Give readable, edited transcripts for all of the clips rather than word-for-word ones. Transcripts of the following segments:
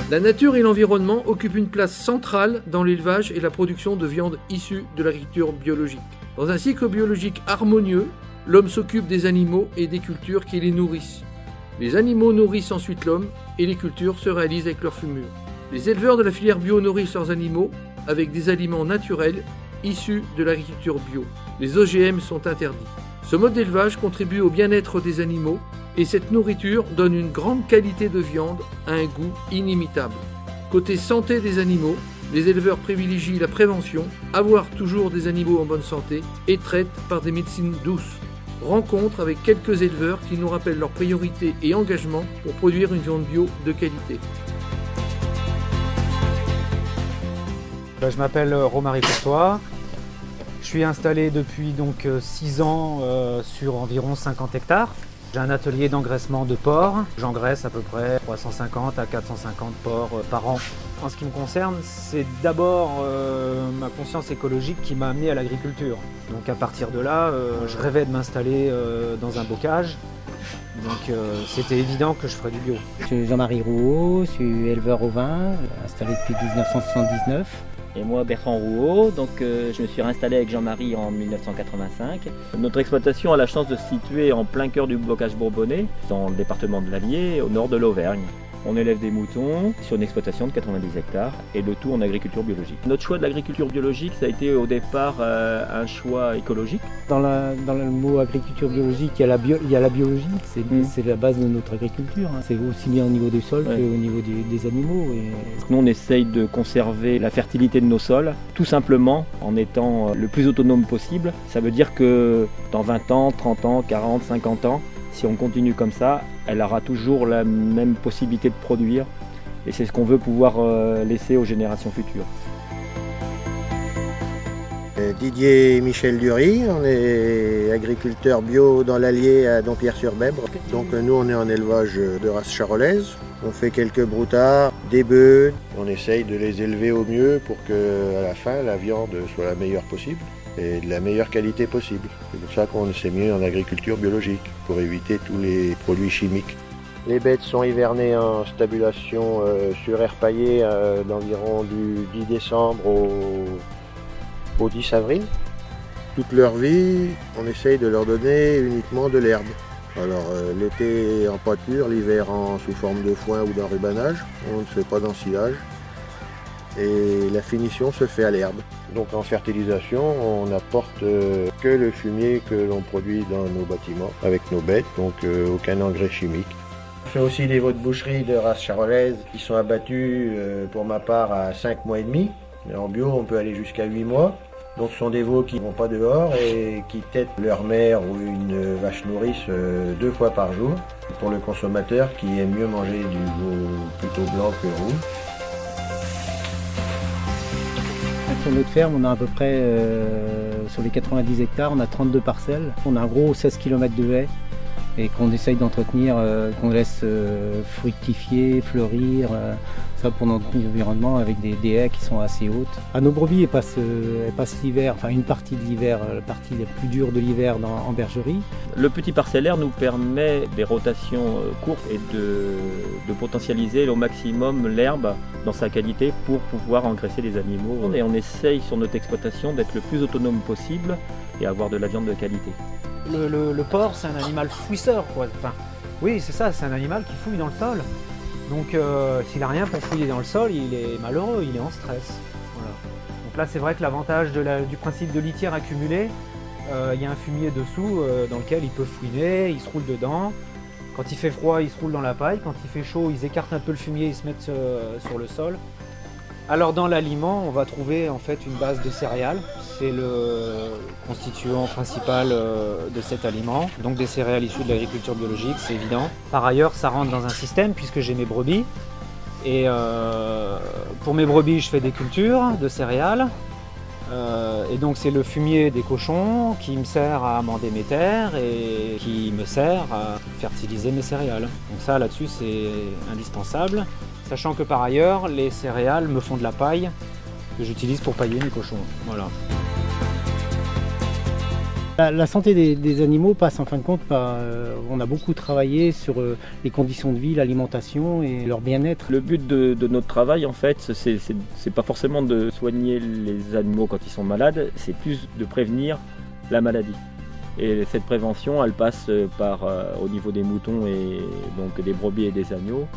La nature et l'environnement occupent une place centrale dans l'élevage et la production de viande issue de l'agriculture biologique. Dans un cycle biologique harmonieux, l'homme s'occupe des animaux et des cultures qui les nourrissent. Les animaux nourrissent ensuite l'homme et les cultures se réalisent avec leur fumure. Les éleveurs de la filière bio nourrissent leurs animaux avec des aliments naturels issus de l'agriculture bio. Les OGM sont interdits. Ce mode d'élevage contribue au bien-être des animaux et cette nourriture donne une grande qualité de viande à un goût inimitable. Côté santé des animaux, les éleveurs privilégient la prévention, avoir toujours des animaux en bonne santé et traitent par des médecines douces. Rencontre avec quelques éleveurs qui nous rappellent leurs priorités et engagements pour produire une viande bio de qualité. Je m'appelle Romary Courtois. Je suis installé depuis donc 6 ans sur environ 50 hectares. J'ai un atelier d'engraissement de porcs. J'engraisse à peu près 350 à 450 porcs par an. En ce qui me concerne, c'est d'abord ma conscience écologique qui m'a amené à l'agriculture. Donc à partir de là, je rêvais de m'installer dans un bocage. Donc c'était évident que je ferais du bio. Je suis Jean-Marie Rouault, je suis éleveur au vin, installé depuis 1979. Et moi Bertrand Rouault, donc je me suis réinstallé avec Jean-Marie en 1985. Notre exploitation a la chance de se situer en plein cœur du bocage bourbonnais, dans le département de l'Allier, au nord de l'Auvergne. On élève des moutons sur une exploitation de 90 hectares et le tout en agriculture biologique. Notre choix de l'agriculture biologique, ça a été au départ un choix écologique. Dans le mot agriculture biologique, il y a la biologie, c'est la base de notre agriculture. C'est aussi bien au niveau du sol qu'au niveau des animaux. Nous, on essaye de conserver la fertilité de nos sols, tout simplement en étant le plus autonome possible. Ça veut dire que dans 20 ans, 30 ans, 40, 50 ans, si on continue comme ça, elle aura toujours la même possibilité de produire et c'est ce qu'on veut pouvoir laisser aux générations futures. Didier Michel Dury, on est agriculteur bio dans l'Allier à Dompierre-sur-Bèbre. Donc nous on est en élevage de race charolaise. On fait quelques broutards, des bœufs. On essaye de les élever au mieux pour qu'à la fin la viande soit la meilleure possible et de la meilleure qualité possible. C'est pour ça qu'on s'est mis en agriculture biologique, pour éviter tous les produits chimiques. Les bêtes sont hivernées en stabulation sur air paillé d'environ du 10 décembre au 10 avril. Toute leur vie, on essaye de leur donner uniquement de l'herbe. Alors l'été en pâture, l'hiver sous forme de foin ou d'enrubanage. On ne fait pas d'ensilage. Et la finition se fait à l'herbe. Donc en fertilisation, on n'apporte que le fumier que l'on produit dans nos bâtiments avec nos bêtes, donc aucun engrais chimique. On fait aussi des veaux de boucherie de race charolaise qui sont abattus pour ma part à 5 mois et demi. Mais en bio, on peut aller jusqu'à 8 mois. Donc ce sont des veaux qui ne vont pas dehors et qui têtent leur mère ou une vache nourrice 2 fois par jour. Pour le consommateur qui aime mieux manger du veau plutôt blanc que rouge. Sur notre ferme, on a à peu près, sur les 90 hectares, on a 32 parcelles. On a un gros 16 km de haies et qu'on essaye d'entretenir, qu'on laisse fructifier, fleurir, ça pour notre environnement avec des haies qui sont assez hautes. À nos brebis, elles passent l'hiver, enfin une partie de l'hiver, la partie la plus dure de l'hiver en bergerie. Le petit parcellaire nous permet des rotations courtes et de potentialiser au maximum l'herbe dans sa qualité pour pouvoir engraisser les animaux. Et on essaye sur notre exploitation d'être le plus autonome possible et avoir de la viande de qualité. Le porc, c'est un animal fouisseur, quoi. Enfin, oui, c'est ça, c'est un animal qui fouille dans le sol. Donc s'il n'a rien pour fouiller dans le sol, il est malheureux, il est en stress. Voilà. Donc là, c'est vrai que l'avantage du principe de litière accumulée, il y a un fumier dessous dans lequel il peut fouiner, il se roule dedans. Quand il fait froid, il se roule dans la paille. Quand il fait chaud, ils écartent un peu le fumier, ils se mettent sur le sol. Alors dans l'aliment, on va trouver en fait une base de céréales. C'est le constituant principal de cet aliment. Donc des céréales issues de l'agriculture biologique, c'est évident. Par ailleurs, ça rentre dans un système puisque j'ai mes brebis. Et pour mes brebis, je fais des cultures de céréales. Et donc c'est le fumier des cochons qui me sert à amender mes terres et qui me sert à fertiliser mes céréales. Donc ça, là-dessus, c'est indispensable. Sachant que par ailleurs, les céréales me font de la paille que j'utilise pour pailler mes cochons. Voilà. La santé des animaux passe en fin de compte par... on a beaucoup travaillé sur les conditions de vie, l'alimentation et leur bien-être. Le but de notre travail, en fait, c'est pas forcément de soigner les animaux quand ils sont malades, c'est plus de prévenir la maladie. Et cette prévention, elle passe par, au niveau des moutons et donc des brebis et des agneaux,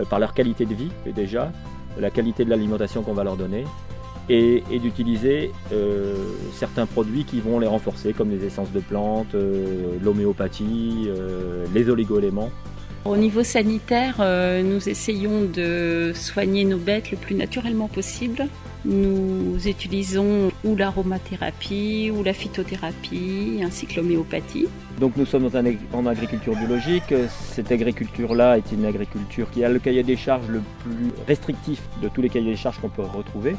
par leur qualité de vie déjà, la qualité de l'alimentation qu'on va leur donner, et d'utiliser certains produits qui vont les renforcer, comme les essences de plantes, l'homéopathie, les oligo-éléments. Au niveau sanitaire, nous essayons de soigner nos bêtes le plus naturellement possible. Nous utilisons ou l'aromathérapie ou la phytothérapie ainsi que l'homéopathie. Donc nous sommes en agriculture biologique. Cette agriculture-là est une agriculture qui a le cahier des charges le plus restrictif de tous les cahiers des charges qu'on peut retrouver.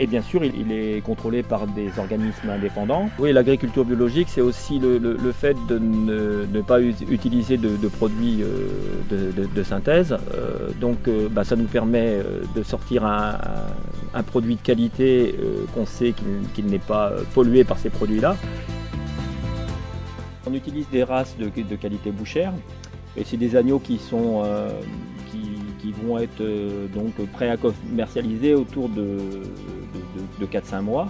Et bien sûr, il est contrôlé par des organismes indépendants. Oui, l'agriculture biologique, c'est aussi le fait de ne pas utiliser de produits de synthèse. Donc ça nous permet de sortir un produit de qualité qu'on sait qu'il n'est pas pollué par ces produits-là. On utilise des races de qualité bouchère, et c'est des agneaux qui sont... qui vont être donc prêts à commercialiser autour de 4-5 mois.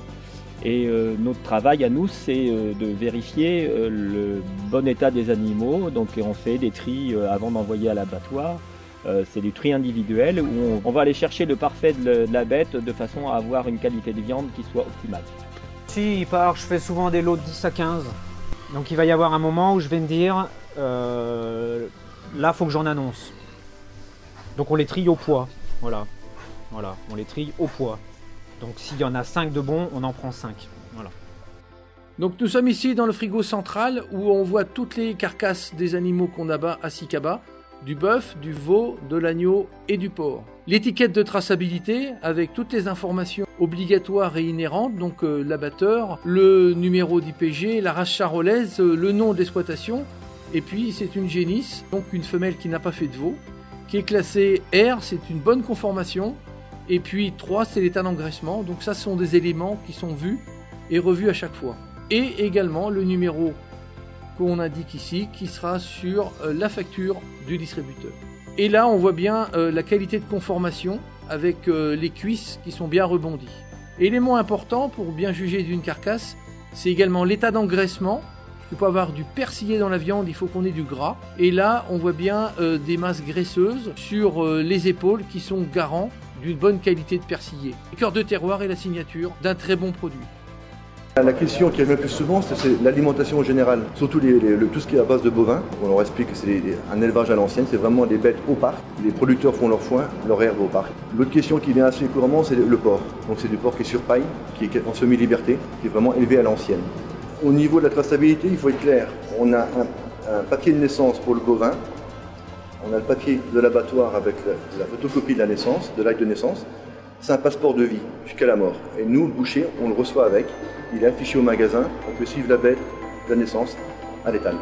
Et notre travail à nous, c'est de vérifier le bon état des animaux. Donc on fait des tris avant d'envoyer à l'abattoir. C'est du tri individuel où on va aller chercher le parfait de la bête de façon à avoir une qualité de viande qui soit optimale. Si il part, je fais souvent des lots de 10 à 15. Donc il va y avoir un moment où je vais me dire, là, il faut que j'en annonce. Donc on les trie au poids, voilà, on les trie au poids. Donc s'il y en a 5 de bons, on en prend 5, voilà. Donc nous sommes ici dans le frigo central où on voit toutes les carcasses des animaux qu'on abat à Sicaba, du bœuf, du veau, de l'agneau et du porc. L'étiquette de traçabilité avec toutes les informations obligatoires et inhérentes, donc l'abatteur, le numéro d'IPG, la race charolaise, le nom d'exploitation, et puis c'est une génisse, donc une femelle qui n'a pas fait de veau, qui est classé R, c'est une bonne conformation, et puis 3, c'est l'état d'engraissement, donc ça ce sont des éléments qui sont vus et revus à chaque fois. Et également le numéro qu'on indique ici, qui sera sur la facture du distributeur. Et là, on voit bien la qualité de conformation, avec les cuisses qui sont bien rebondies. Élément important pour bien juger d'une carcasse, c'est également l'état d'engraissement. Il peut avoir du persillé dans la viande, il faut qu'on ait du gras. Et là, on voit bien des masses graisseuses sur les épaules qui sont garants d'une bonne qualité de persillé. Le cœur de terroir et la signature d'un très bon produit. La question qui revient le plus souvent, c'est l'alimentation générale, surtout tout ce qui est à base de bovins. On leur explique que c'est un élevage à l'ancienne, c'est vraiment des bêtes au parc. Les producteurs font leur foin, leur herbe au parc. L'autre question qui vient assez couramment, c'est le porc. Donc c'est du porc qui est sur paille, qui est en semi-liberté, qui est vraiment élevé à l'ancienne. Au niveau de la traçabilité, il faut être clair. On a un papier de naissance pour le bovin. On a le papier de l'abattoir avec la photocopie de la naissance, de l'acte de naissance. C'est un passeport de vie jusqu'à la mort. Et nous, le boucher, on le reçoit avec. Il est affiché au magasin. On peut suivre la bête de la naissance à l'étal.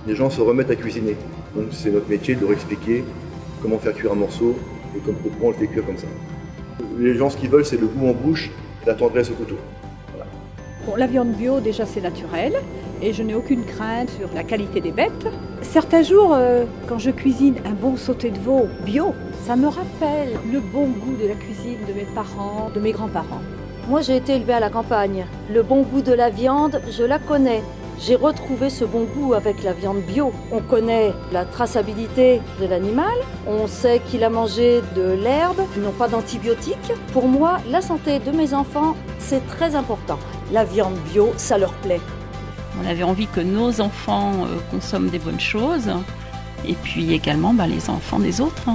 Les gens se remettent à cuisiner. Donc c'est notre métier de leur expliquer comment faire cuire un morceau et pourquoi on le fait cuire comme ça. Les gens, ce qu'ils veulent, c'est le goût en bouche et la tendresse au couteau. Voilà. Bon, la viande bio, déjà, c'est naturel. Et je n'ai aucune crainte sur la qualité des bêtes. Certains jours, quand je cuisine un bon sauté de veau bio, ça me rappelle le bon goût de la cuisine de mes parents, de mes grands-parents. Moi, j'ai été élevée à la campagne. Le bon goût de la viande, je la connais. J'ai retrouvé ce bon goût avec la viande bio. On connaît la traçabilité de l'animal, on sait qu'il a mangé de l'herbe, ils n'ont pas d'antibiotiques. Pour moi, la santé de mes enfants, c'est très important. La viande bio, ça leur plaît. On avait envie que nos enfants consomment des bonnes choses, et puis également les enfants des autres.